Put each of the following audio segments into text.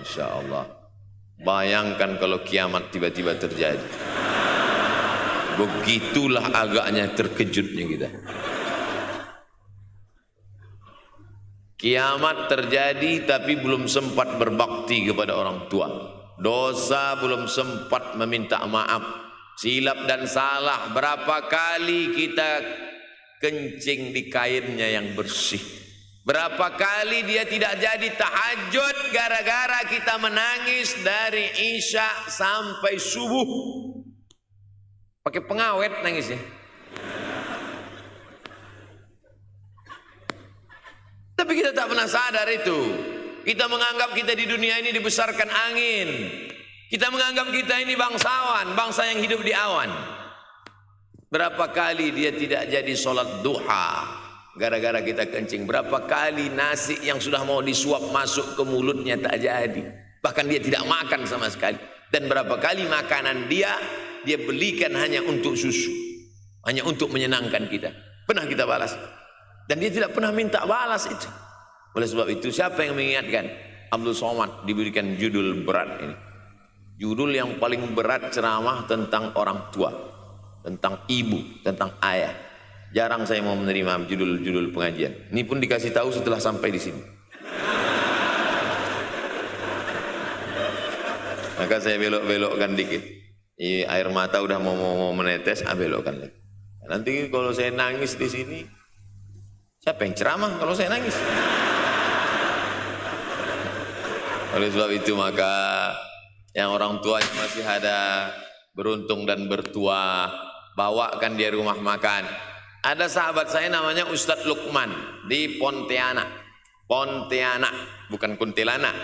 Masya Allah. Bayangkan kalau kiamat tiba-tiba terjadi. Begitulah agaknya terkejutnya kita. Kiamat terjadi tapi belum sempat berbakti kepada orang tua. Dosa belum sempat meminta maaf. Silap dan salah berapa kali kita kencing di kainnya yang bersih. Berapa kali dia tidak jadi tahajud gara-gara kita menangis dari Isya sampai subuh. Pakai pengawet nangisnya. Tapi kita tak pernah sadar itu. Kita menganggap kita di dunia ini dibesarkan angin. Kita menganggap kita ini bangsawan, bangsa yang hidup di awan. Berapa kali dia tidak jadi sholat duha gara-gara kita kencing. Berapa kali nasi yang sudah mau disuap masuk ke mulutnya tak jadi. Bahkan dia tidak makan sama sekali. Dan berapa kali makanan dia belikan hanya untuk susu, hanya untuk menyenangkan kita. Pernah kita balas. Dan dia tidak pernah minta balas itu. Oleh sebab itu siapa yang mengingatkan? Abdul Somad diberikan judul berat ini. Judul yang paling berat ceramah tentang orang tua, tentang ibu, tentang ayah. Jarang saya mau menerima judul-judul pengajian. Ini pun dikasih tahu setelah sampai di sini. Maka saya belok-belokkan dikit. Air mata udah mau menetes, belokkan lagi. Nanti kalau saya nangis di sini, siapa yang ceramah kalau saya nangis? Oleh sebab itu maka yang orang tuanya masih ada, beruntung dan bertua, bawakan dia rumah makan. Ada sahabat saya namanya Ustadz Lukman di Pontianak. Pontianak, bukan Kuntilanak.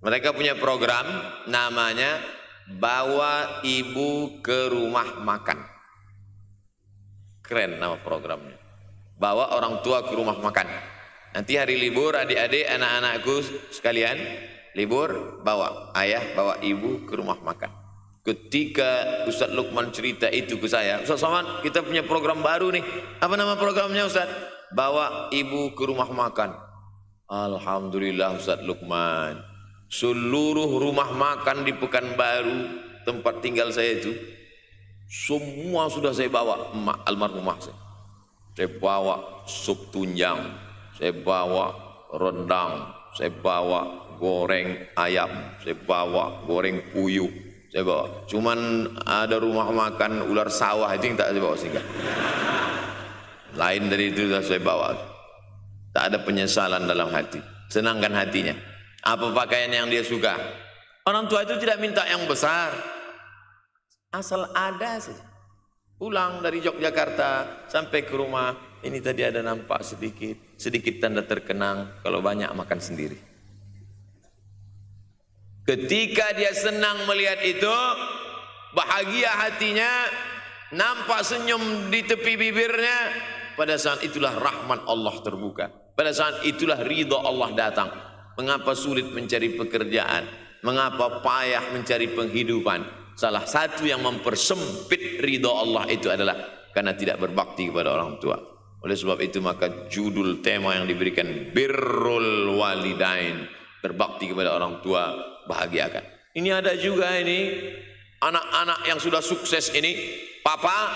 Mereka punya program namanya Bawa Ibu ke Rumah Makan. Keren nama programnya. Bawa orang tua ke rumah makan. Nanti hari libur adik-adik anak-anakku sekalian libur, bawa ayah, bawa ibu ke rumah makan. Ketika Ustadz Lukman cerita itu ke saya, Ustadz Somad kita punya program baru nih. Apa nama programnya Ustadz? Bawa ibu ke rumah makan. Alhamdulillah Ustadz Lukman, seluruh rumah makan di Pekanbaru tempat tinggal saya itu semua sudah saya bawa almarhumah saya. Saya bawa sup tunjang, saya bawa rendang, saya bawa goreng ayam, saya bawa goreng puyuh, saya bawa. Cuman ada rumah makan ular sawah itu yang tak saya bawa singgah. Lain dari itu sudah saya bawa. Tak ada penyesalan dalam hati. Senangkan hatinya. Apa pakaian yang dia suka? Orang tua itu tidak minta yang besar, asal ada saja. Pulang dari Yogyakarta sampai ke rumah, ini tadi ada nampak sedikit tanda terkenang. Kalau banyak makan sendiri. Ketika dia senang melihat itu, bahagia hatinya, nampak senyum di tepi bibirnya, pada saat itulah rahmat Allah terbuka. Pada saat itulah ridha Allah datang. Mengapa sulit mencari pekerjaan? Mengapa payah mencari penghidupan? Salah satu yang mempersempit ridha Allah itu adalah karena tidak berbakti kepada orang tua. Oleh sebab itu maka judul tema yang diberikan birrul walidain, berbakti kepada orang tua, bahagiakan. Ini ada juga ini anak-anak yang sudah sukses ini, papa,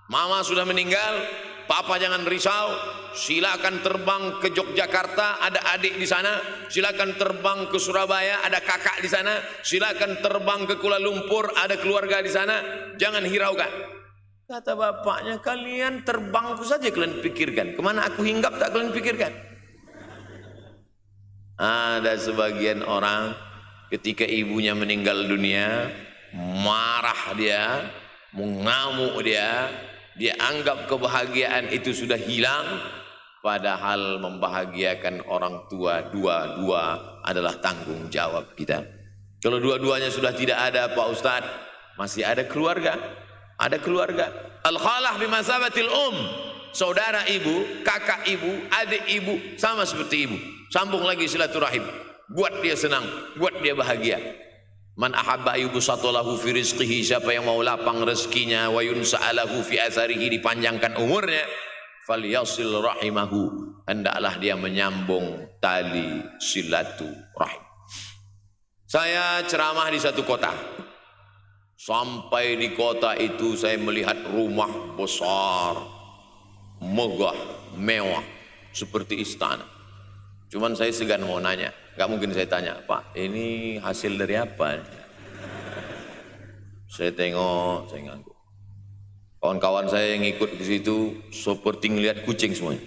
mama sudah meninggal, papa jangan risau, silakan terbang ke Yogyakarta, ada adik di sana, silakan terbang ke Surabaya, ada kakak di sana, silakan terbang ke Kuala Lumpur, ada keluarga di sana, jangan hiraukan. Kata bapaknya, kalian terbangku saja kalian pikirkan, kemana aku hinggap tak kalian pikirkan. Ada sebagian orang ketika ibunya meninggal dunia, marah dia, mengamuk dia anggap kebahagiaan itu sudah hilang, padahal membahagiakan orang tua dua-dua adalah tanggung jawab kita. Kalau dua-duanya sudah tidak ada Pak Ustadz, masih ada keluarga. Ada keluarga. Al-khalah bimasabatil saudara ibu, kakak ibu, adik ibu, sama seperti ibu. Sambung lagi silaturahim, buat dia senang, buat dia bahagia. Man ahabba yubsatalahu fi rizqihi, siapa yang mau lapang rezekinya, wa yunsa'alahu fi atharihi, dipanjangkan umurnya, falyasil rahimahu, hendaklah dia menyambung tali silaturahim. Saya ceramah di satu kota. Sampai di kota itu saya melihat rumah besar, megah, mewah, seperti istana. Cuman saya segan mau nanya, gak mungkin saya tanya, Pak, ini hasil dari apa? Saya tengok, saya ngangguk. Kawan-kawan saya yang ikut di situ seperti ngelihat kucing semuanya.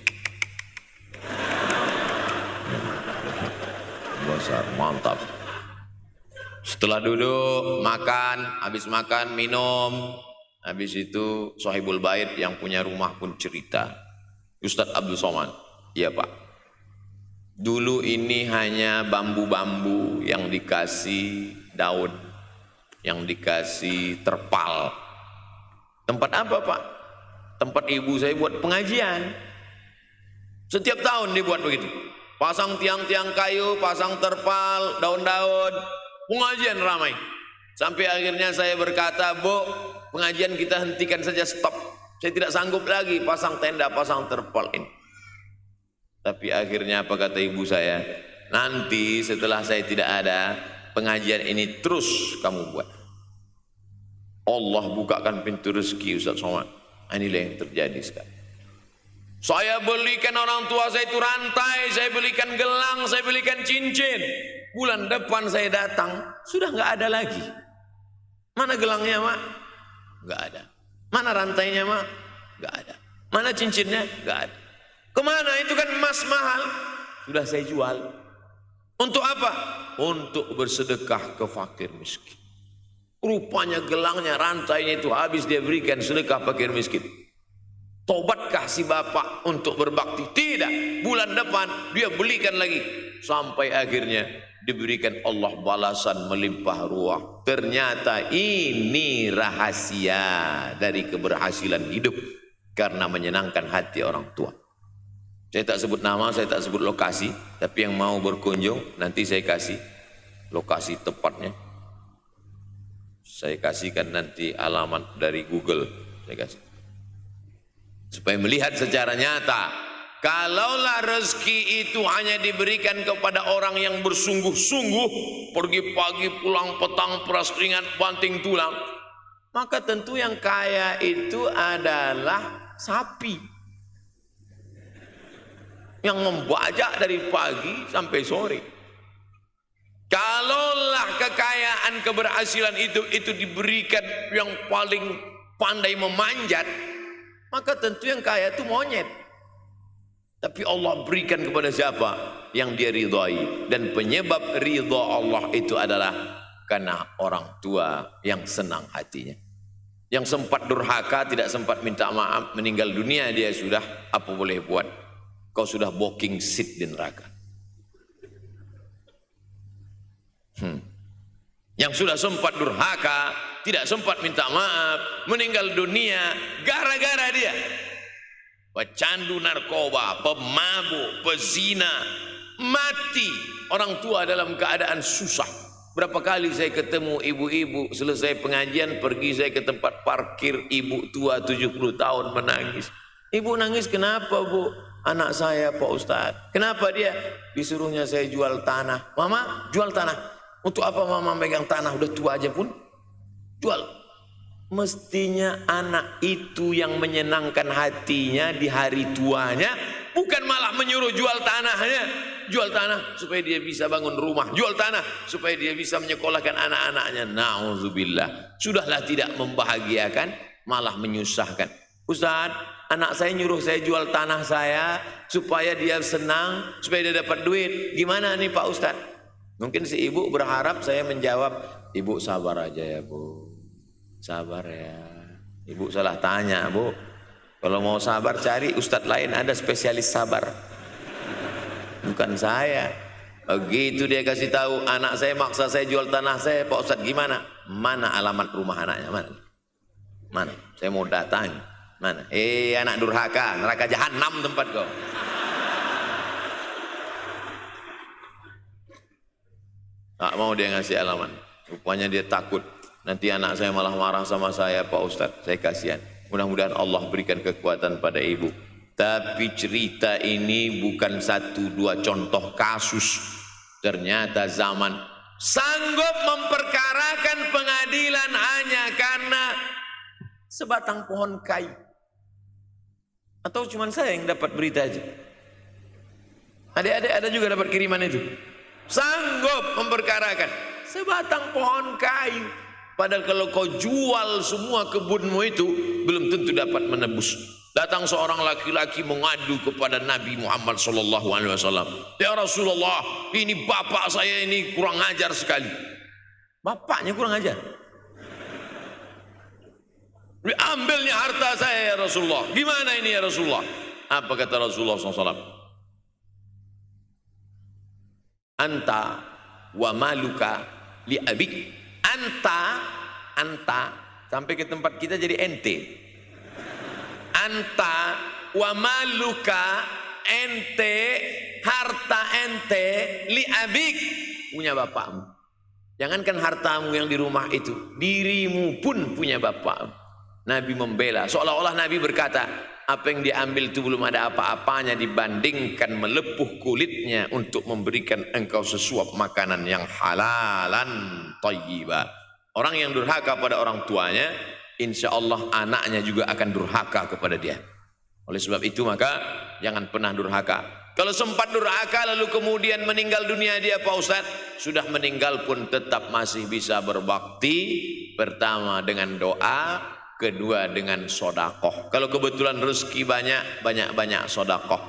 Besar, mantap. Setelah duduk, makan, habis makan, minum, habis itu Sohibul Bait yang punya rumah pun cerita. Ustadz Abdul Somad, iya Pak. Dulu ini hanya bambu-bambu yang dikasih daun, yang dikasih terpal. Tempat apa Pak? Tempat ibu saya buat pengajian. Setiap tahun dibuat begitu. Pasang tiang-tiang kayu, pasang terpal, daun-daun. Pengajian ramai. Sampai akhirnya saya berkata, Bu, pengajian kita hentikan saja, stop. Saya tidak sanggup lagi pasang tenda, pasang terpal ini. Tapi akhirnya apa kata ibu saya? Nanti setelah saya tidak ada, pengajian ini terus kamu buat. Allah bukakan pintu rezeki Ustaz Somad. Inilah yang terjadi sekarang. Saya belikan orang tua saya itu rantai, saya belikan gelang, saya belikan cincin. Bulan depan saya datang, sudah nggak ada lagi. Mana gelangnya, Mak? Nggak ada. Mana rantainya, Mak? Nggak ada. Mana cincinnya? Nggak ada. Kemana? Itu kan emas mahal. Sudah saya jual. Untuk apa? Untuk bersedekah ke fakir miskin. Rupanya gelangnya, rantainya itu habis dia berikan sedekah fakir miskin. Tobatkah si bapak untuk berbakti? Tidak. Bulan depan dia belikan lagi. Sampai akhirnya diberikan Allah balasan melimpah ruah. Ternyata ini rahasia dari keberhasilan hidup. Karena menyenangkan hati orang tua. Saya tak sebut nama, saya tak sebut lokasi. Tapi yang mau berkunjung, nanti saya kasih lokasi tepatnya. Saya kasihkan nanti alamat dari Google. Saya kasih. Supaya melihat secara nyata, kalaulah rezeki itu hanya diberikan kepada orang yang bersungguh-sungguh, pergi pagi pulang petang, peras keringat, banting tulang, maka tentu yang kaya itu adalah sapi yang membajak dari pagi sampai sore. Kalaulah kekayaan keberhasilan itu diberikan yang paling pandai memanjat, maka tentu yang kaya itu monyet. Tapi Allah berikan kepada siapa? Yang dia ridhai. Dan penyebab ridha Allah itu adalah karena orang tua yang senang hatinya. Yang sempat durhaka, tidak sempat minta maaf, meninggal dunia dia sudah, apa boleh buat? Kau sudah booking seat di neraka. Yang sudah sempat durhaka, tidak sempat minta maaf, meninggal dunia gara-gara dia pecandu narkoba, pemabuk, pezina, mati. Orang tua dalam keadaan susah. Berapa kali saya ketemu ibu-ibu selesai pengajian, pergi saya ke tempat parkir, ibu tua 70 tahun menangis. Ibu nangis kenapa, Bu? Anak saya Pak Ustadz. Kenapa dia? Disuruhnya saya jual tanah. Mama jual tanah. Untuk apa mama megang tanah udah tua aja pun? Jual. Mestinya anak itu yang menyenangkan hatinya di hari tuanya, bukan malah menyuruh jual tanahnya. Jual tanah supaya dia bisa bangun rumah, jual tanah supaya dia bisa menyekolahkan anak-anaknya. Nauzubillah. Sudahlah tidak membahagiakan, malah menyusahkan. Ustaz, anak saya nyuruh saya jual tanah saya supaya dia senang, supaya dia dapat duit. Gimana nih Pak Ustaz? Mungkin si ibu berharap saya menjawab, ibu sabar aja ya Bu. Sabar ya. Ibu salah tanya Bu. Kalau mau sabar cari ustadz lain, ada spesialis sabar. Bukan saya. Begitu dia kasih tahu, anak saya maksa saya jual tanah saya, Pak Ustadz gimana? Mana alamat rumah anaknya? Mana? Mana? Saya mau datang. Mana? Anak durhaka, neraka jahanam tempat kau. Tak mau dia ngasih alamat. Rupanya dia takut. Nanti anak saya malah marah sama saya, Pak Ustadz. Saya kasihan. Mudah-mudahan Allah berikan kekuatan pada ibu. Tapi cerita ini bukan satu dua contoh kasus. Ternyata zaman sanggup memperkarakan pengadilan hanya karena sebatang pohon kayu. Atau cuma saya yang dapat berita aja? Adik-adik ada juga dapat kiriman itu. Sanggup memperkarakan sebatang pohon kayu. Padahal kalau kau jual semua kebunmu itu, belum tentu dapat menebus. Datang seorang laki-laki mengadu kepada Nabi Muhammad SAW. Ya Rasulullah, ini bapak saya ini kurang ajar sekali. Bapaknya kurang ajar? Diambilnya harta saya ya Rasulullah. Gimana ini ya Rasulullah? Apa kata Rasulullah SAW? Anta wa maluka li abik. Anta sampai ke tempat kita jadi ente. Anta wa maluka, ente, harta ente, li abik, punya bapakmu. Jangankan hartamu yang di rumah itu, dirimu pun punya bapakmu. Nabi membela, seolah-olah Nabi berkata, apa yang diambil itu belum ada apa-apanya dibandingkan melepuh kulitnya untuk memberikan engkau sesuap makanan yang halalan thayyibah. Orang yang durhaka pada orang tuanya, insya Allah anaknya juga akan durhaka kepada dia. Oleh sebab itu maka jangan pernah durhaka. Kalau sempat durhaka lalu kemudian meninggal dunia dia Pak Ustadz, sudah meninggal pun tetap masih bisa berbakti. Pertama dengan doa, kedua dengan sodakoh. Kalau kebetulan rezeki banyak sodakoh.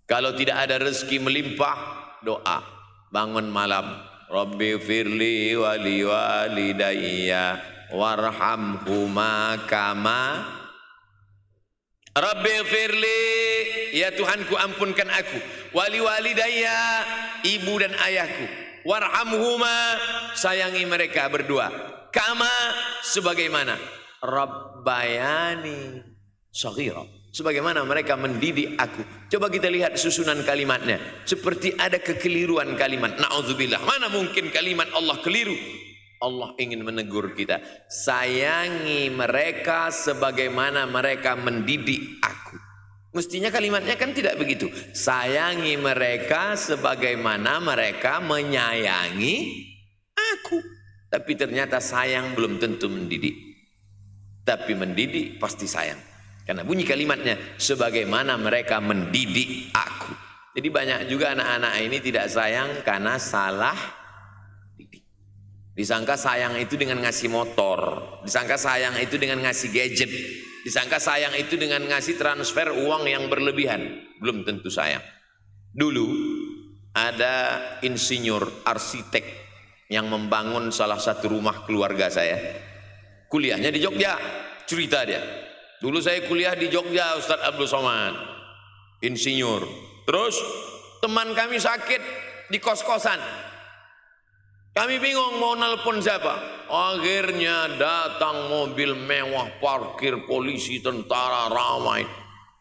Kalau tidak ada rezeki melimpah, doa. Bangun malam, Rabbi firli wali walidayya warhamhuma kama Rabbi firli, ya Tuhanku ampunkan aku, wali walidayya, ibu dan ayahku, warhamhuma, sayangi mereka berdua, kama, sebagaimana Rabbayani shaghira, sebagaimana mereka mendidik aku. Coba kita lihat susunan kalimatnya, seperti ada kekeliruan kalimat. Na'udzubillah, mana mungkin kalimat Allah keliru? Allah ingin menegur kita, sayangi mereka sebagaimana mereka mendidik aku. Mestinya kalimatnya kan tidak begitu, sayangi mereka sebagaimana mereka menyayangi aku. Tapi ternyata sayang belum tentu mendidik, tapi mendidik pasti sayang. Karena bunyi kalimatnya, sebagaimana mereka mendidik aku. Jadi banyak juga anak-anak ini tidak sayang karena salah didik. Disangka sayang itu dengan ngasih motor, disangka sayang itu dengan ngasih gadget, disangka sayang itu dengan ngasih transfer uang yang berlebihan. Belum tentu sayang. Dulu ada insinyur arsitek yang membangun salah satu rumah keluarga saya. Kuliahnya di Jogja, cerita dia. Dulu saya kuliah di Jogja, Ustadz Abdul Somad, insinyur. Terus teman kami sakit di kos-kosan. Kami bingung mau nelpon siapa. Akhirnya datang mobil mewah, parkir polisi, tentara, ramai.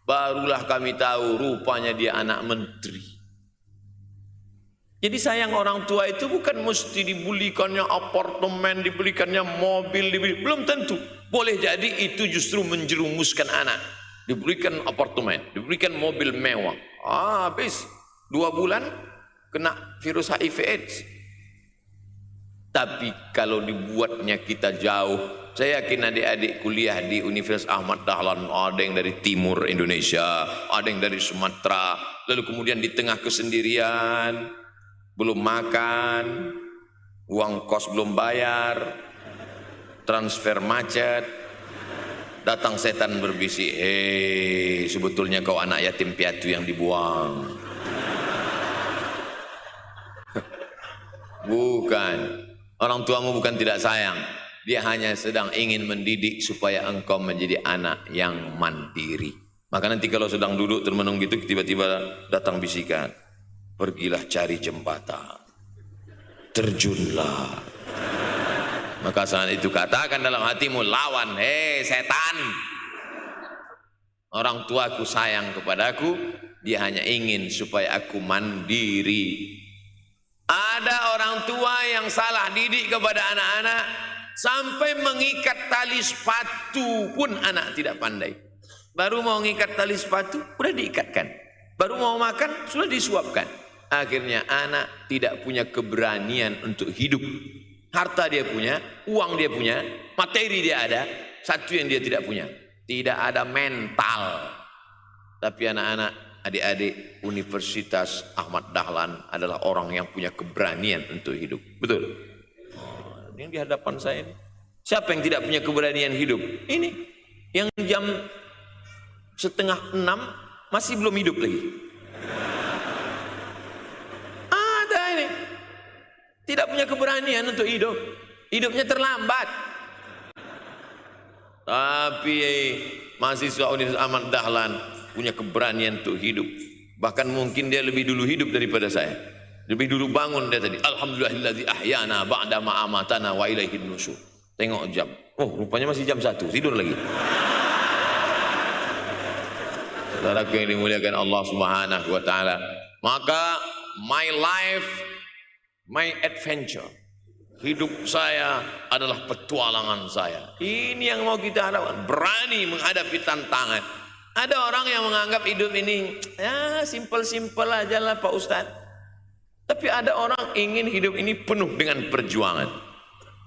Barulah kami tahu rupanya dia anak menteri. Jadi sayang orang tua itu bukan mesti dibelikannya apartemen, dibelikannya mobil, belum tentu. Boleh jadi itu justru menjerumuskan anak. Diberikan apartemen, diberikan mobil mewah. Habis 2 bulan kena virus HIV AIDS. Tapi kalau dibuatnya kita jauh, saya yakin adik-adik kuliah di Universitas Ahmad Dahlan, ada yang dari timur Indonesia, ada yang dari Sumatera, lalu kemudian di tengah kesendirian, belum makan, uang kos belum bayar, transfer macet, datang setan berbisik, hei sebetulnya kau anak yatim piatu yang dibuang. Bukan, orang tuamu bukan tidak sayang, dia hanya sedang ingin mendidik supaya engkau menjadi anak yang mandiri. Maka nanti kalau sedang duduk termenung gitu, tiba-tiba datang bisikan, pergilah cari jembatan, terjunlah. Maka saat itu katakan dalam hatimu, lawan, hei setan. Orang tuaku sayang kepadaku, dia hanya ingin supaya aku mandiri. Ada orang tua yang salah didik kepada anak-anak, sampai mengikat tali sepatu pun anak tidak pandai. Baru mau ngikat tali sepatu, udah diikatkan. Baru mau makan, sudah disuapkan. Akhirnya anak tidak punya keberanian untuk hidup. Harta dia punya, uang dia punya, materi dia ada. Satu yang dia tidak punya, tidak ada mental. Tapi anak-anak, adik-adik Universitas Ahmad Dahlan adalah orang yang punya keberanian untuk hidup. Betul? Yang di hadapan saya ini. Siapa yang tidak punya keberanian hidup? Ini yang jam 5:30 masih belum hidup lagi. Ada ini. Tidak punya keberanian untuk hidup. Hidupnya terlambat. Tapi mahasiswa Universitas Ahmad Dahlan punya keberanian untuk hidup. Bahkan mungkin dia lebih dulu hidup daripada saya. Lebih dulu bangun dia tadi. Alhamdulillahillazi ahyana ba'da ma amatana wa ilaihin nusyur. Tengok jam. Oh, rupanya masih jam 1. Tidur lagi. Saudaraku yang dimuliakan Allah Subhanahu wa taala. Maka my life, my adventure. Hidup saya adalah petualangan saya. Ini yang mau kita harapkan. Berani menghadapi tantangan. Ada orang yang menganggap hidup ini ya simpel-simpel aja lah Pak Ustadz. Tapi ada orang ingin hidup ini penuh dengan perjuangan.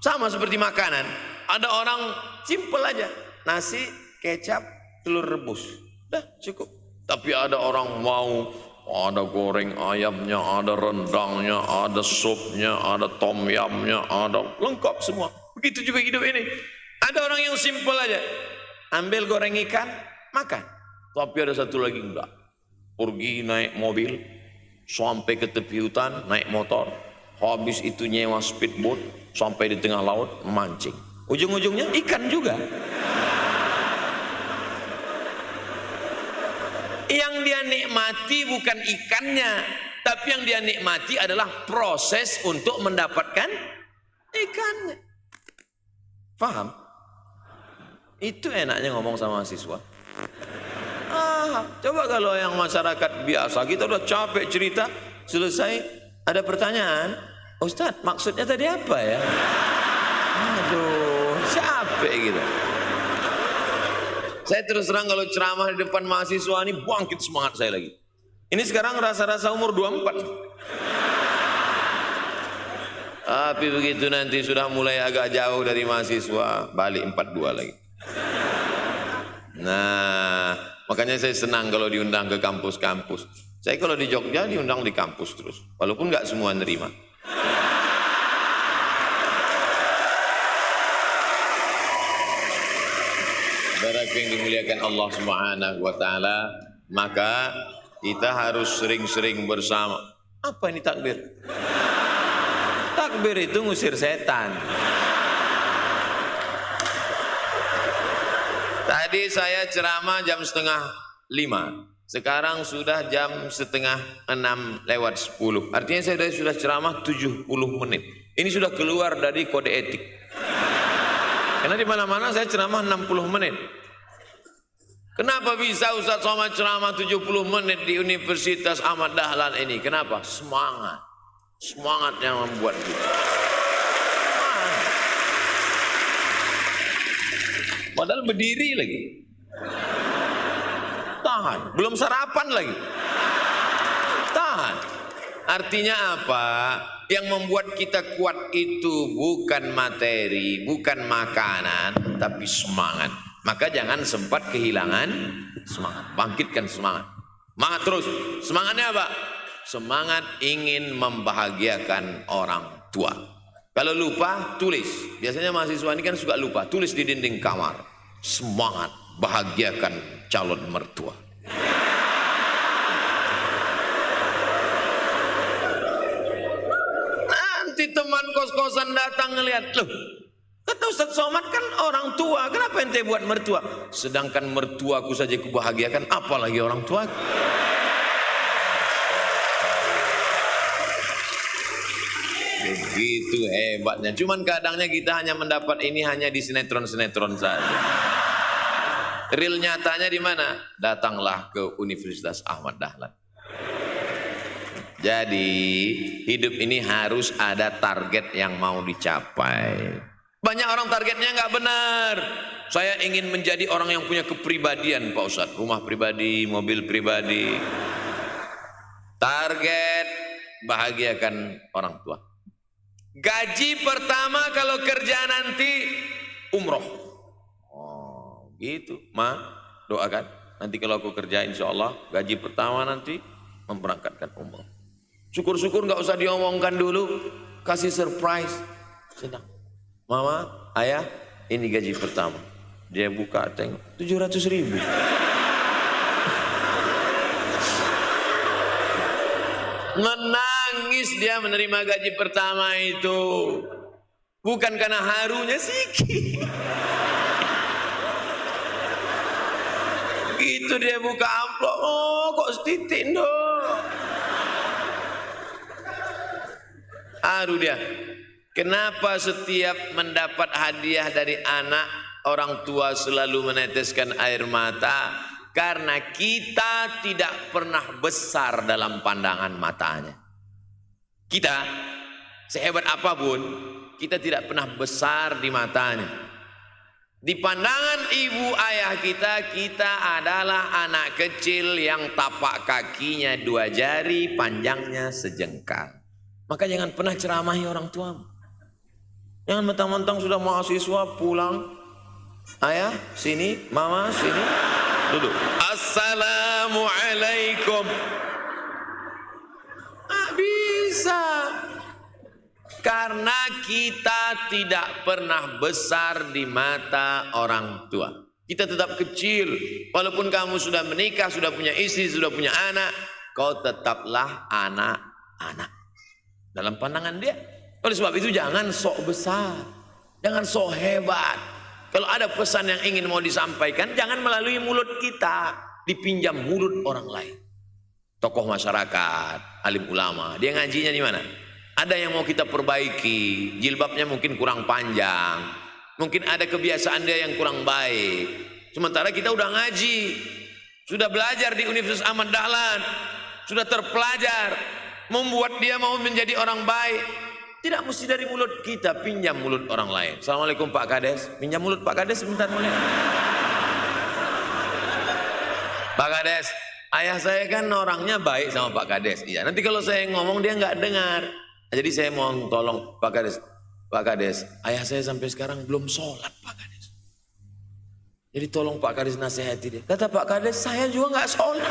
Sama seperti makanan. Ada orang simpel aja. Nasi, kecap, telur rebus. Dah cukup. Tapi ada orang mau ada goreng ayamnya, ada rendangnya, ada supnya, ada tom yamnya, ada lengkap semua. Begitu juga hidup ini. Ada orang yang simpel aja. Ambil goreng ikan, makan. Tapi ada satu lagi enggak. Pergi naik mobil, sampai ke tepi hutan, naik motor. Habis itu nyewa speedboat, sampai di tengah laut, memancing. Ujung-ujungnya ikan juga. Yang dia nikmati bukan ikannya, tapi yang dia nikmati adalah proses untuk mendapatkan ikannya. Paham? Itu enaknya ngomong sama mahasiswa. Coba kalau yang masyarakat biasa, kita udah capek cerita, selesai, ada pertanyaan, Ustadz maksudnya tadi apa ya? Aduh, capek gitu. Saya terus terang kalau ceramah di depan mahasiswa ini bangkit semangat saya lagi. Ini sekarang rasa-rasa umur 24. Tapi begitu nanti sudah mulai agak jauh dari mahasiswa, balik 42 lagi. Nah, makanya saya senang kalau diundang ke kampus-kampus. Saya kalau di Jogja diundang di kampus terus, walaupun nggak semua nerima. Saudara yang dimuliakan Allah Subhanahu wa taala, maka kita harus sering-sering bersama. Apa ini takbir? Takbir itu ngusir setan. Tadi saya ceramah jam 4:30. Sekarang sudah jam 5:30 Artinya saya sudah ceramah 70 menit. Ini sudah keluar dari kode etik. Karena di mana-mana saya ceramah 60 menit. Kenapa bisa Ustaz Somad ceramah 70 menit di Universitas Ahmad Dahlan ini? Kenapa? Semangat. Semangat yang membuat kita. Padahal berdiri lagi. Tahan. Belum sarapan lagi. Tahan. Artinya apa? Yang membuat kita kuat itu bukan materi, bukan makanan, tapi semangat. Maka jangan sempat kehilangan semangat. Bangkitkan semangat. Semangat terus. Semangatnya apa? Semangat ingin membahagiakan orang tua. Kalau lupa, tulis. Biasanya mahasiswa ini kan suka lupa. Tulis di dinding kamar. Semangat bahagiakan calon mertua. Nanti teman kos-kosan datang ngelihat, loh, kata Ustaz Somad kan orang tua, kenapa ente buat mertua? Sedangkan mertuaku saja kubahagiakan, apalagi orang tua. Begitu hebatnya. Cuman kadangnya kita hanya mendapat ini hanya di sinetron-sinetron saja. Real nyatanya di mana? Datanglah ke Universitas Ahmad Dahlan. Jadi hidup ini harus ada target yang mau dicapai. Banyak orang targetnya nggak benar. Saya ingin menjadi orang yang punya kepribadian Pak Ustadz. Rumah pribadi, mobil pribadi. Target bahagiakan orang tua. Gaji pertama kalau kerja nanti umroh. Oh gitu. Ma, doakan. Nanti kalau aku kerja insya Allah gaji pertama nanti memberangkatkan umroh. Syukur-syukur nggak usah diomongkan dulu. Kasih surprise. Senang. Mama, ayah, ini gaji pertama. Dia buka tengok 700.000. Menangis dia menerima gaji pertama itu. Bukan karena harunya sikit. Gitu dia buka amplop. Oh kok setitik dong. Haru dia. Kenapa setiap mendapat hadiah dari anak orang tua selalu meneteskan air mata? Karena kita tidak pernah besar dalam pandangan matanya. Kita sehebat apapun, kita tidak pernah besar di matanya. Di pandangan ibu ayah kita, kita adalah anak kecil yang tapak kakinya 2 jari, panjangnya sejengkal. Maka jangan pernah ceramahi orang tuamu. Jangan mentang-mentang sudah mahasiswa pulang. Ayah sini, mama sini, duduk. Assalamualaikum. Bisa. Karena kita tidak pernah besar di mata orang tua. Kita tetap kecil. Walaupun kamu sudah menikah, sudah punya istri, sudah punya anak, kau tetaplah anak-anak dalam pandangan dia. Oleh sebab itu jangan sok besar, jangan sok hebat. Kalau ada pesan yang ingin mau disampaikan, jangan melalui mulut kita, dipinjam mulut orang lain. Tokoh masyarakat, alim ulama, dia ngajinya di mana? Ada yang mau kita perbaiki, jilbabnya mungkin kurang panjang, mungkin ada kebiasaan dia yang kurang baik. Sementara kita udah ngaji, sudah belajar di Universitas Ahmad Dahlan, sudah terpelajar, membuat dia mau menjadi orang baik. Tidak mesti dari mulut kita, pinjam mulut orang lain. Assalamualaikum Pak Kades, pinjam mulut Pak Kades sebentar boleh? Pak Kades, ayah saya kan orangnya baik sama Pak Kades. Iya, nanti kalau saya ngomong dia nggak dengar. Jadi saya mohon tolong Pak Kades. Pak Kades, ayah saya sampai sekarang belum sholat Pak Kades. Jadi tolong Pak Kades nasihati dia. Kata Pak Kades, saya juga nggak sholat.